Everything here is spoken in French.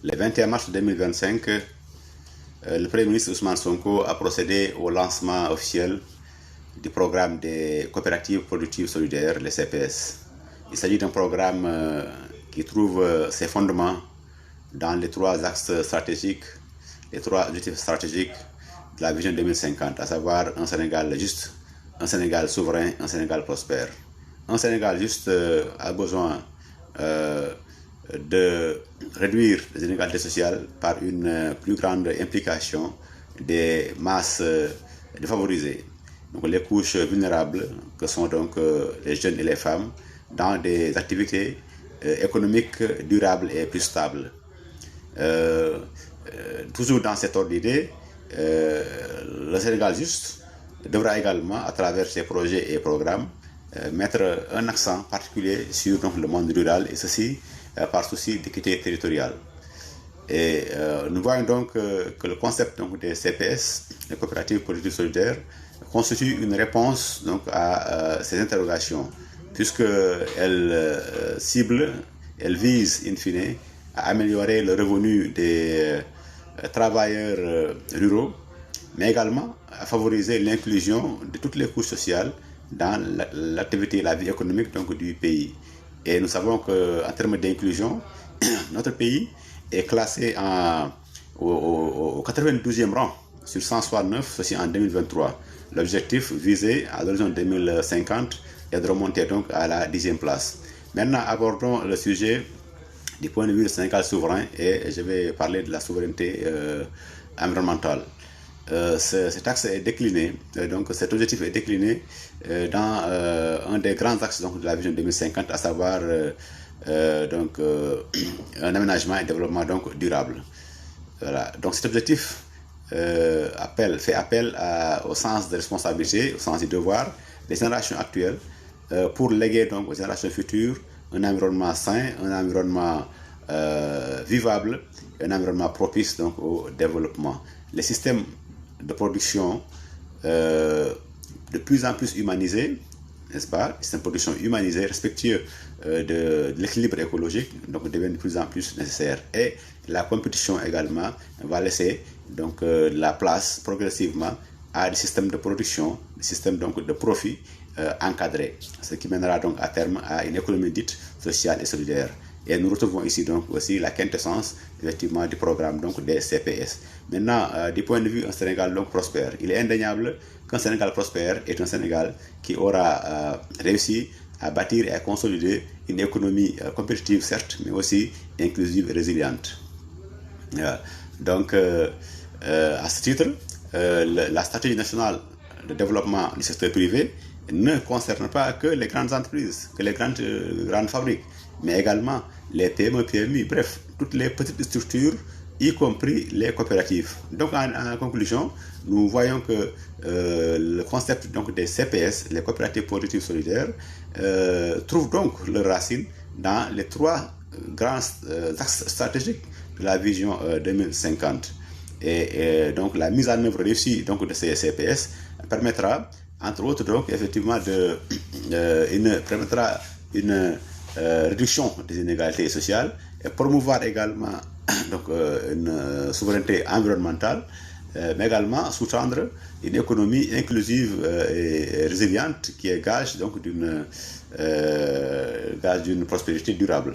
Le 21 mars 2025, le Premier ministre Ousmane Sonko a procédé au lancement officiel du programme des coopératives productives solidaires, les CPS. Il s'agit d'un programme qui trouve ses fondements dans les trois axes stratégiques, les trois objectifs stratégiques de la vision 2050, à savoir un Sénégal juste, un Sénégal souverain, un Sénégal prospère. Un Sénégal juste a besoin de réduire les inégalités sociales par une plus grande implication des masses défavorisées, donc les couches vulnérables que sont donc les jeunes et les femmes, dans des activités économiques durables et plus stables. Toujours dans cet ordre d'idée, le Sénégal juste devra également, à travers ses projets et programmes, mettre un accent particulier sur donc, le monde rural, et ceci par souci d'équité territoriale. Et nous voyons donc que le concept donc, des CPS, les coopératives productives solidaires, constitue une réponse donc, à ces interrogations, puisqu'elle cible, elle vise in fine à améliorer le revenu des travailleurs ruraux, mais également à favoriser l'inclusion de toutes les couches sociales dans l'activité et la vie économique donc, du pays. Et nous savons qu'en termes d'inclusion, notre pays est classé au 92e rang sur 169, ceci en 2023. L'objectif visé à l'horizon 2050 est de remonter donc à la 10e place. Maintenant, abordons le sujet du point de vue du Sénégal souverain, et je vais parler de la souveraineté environnementale. Cet axe est décliné, donc cet objectif est décliné dans un des grands axes donc, de la vision 2050, à savoir donc, un aménagement et développement donc, durable. Voilà. Donc cet objectif fait appel au sens de responsabilité, au sens du devoir des générations actuelles pour léguer donc, aux générations futures un environnement sain, un environnement vivable, un environnement propice donc, au développement. Les systèmes de production de plus en plus humanisés, n'est-ce pas, les systèmes de production humanisés, respectueux de l'équilibre écologique, donc deviennent de plus en plus nécessaires. Et la compétition également va laisser donc, la place progressivement à des systèmes de production, des systèmes donc, de profit encadrés, ce qui mènera donc à terme à une économie dite sociale et solidaire. Et nous retrouvons ici donc aussi la quintessence effectivement du programme donc des CPS. Maintenant, du point de vue un Sénégal donc prospère, il est indéniable qu'un Sénégal prospère est un Sénégal qui aura réussi à bâtir et à consolider une économie compétitive certes, mais aussi inclusive et résiliente. Donc, à ce titre, la stratégie nationale de développement du secteur privé ne concerne pas que les grandes entreprises, que les grandes fabriques, mais également les PME, PMI, bref, toutes les petites structures, y compris les coopératives. Donc en conclusion, nous voyons que le concept donc, des CPS, les coopératives productives solidaires, trouve donc leurs racines dans les trois grands axes stratégiques de la vision 2050. Et donc la mise en œuvre réussie donc, de ces CPS permettra, entre autres, donc, effectivement, permettra une réduction des inégalités sociales et promouvoir également donc, une souveraineté environnementale, mais également sous-tendre une économie inclusive et résiliente qui est gage donc, d'une prospérité durable.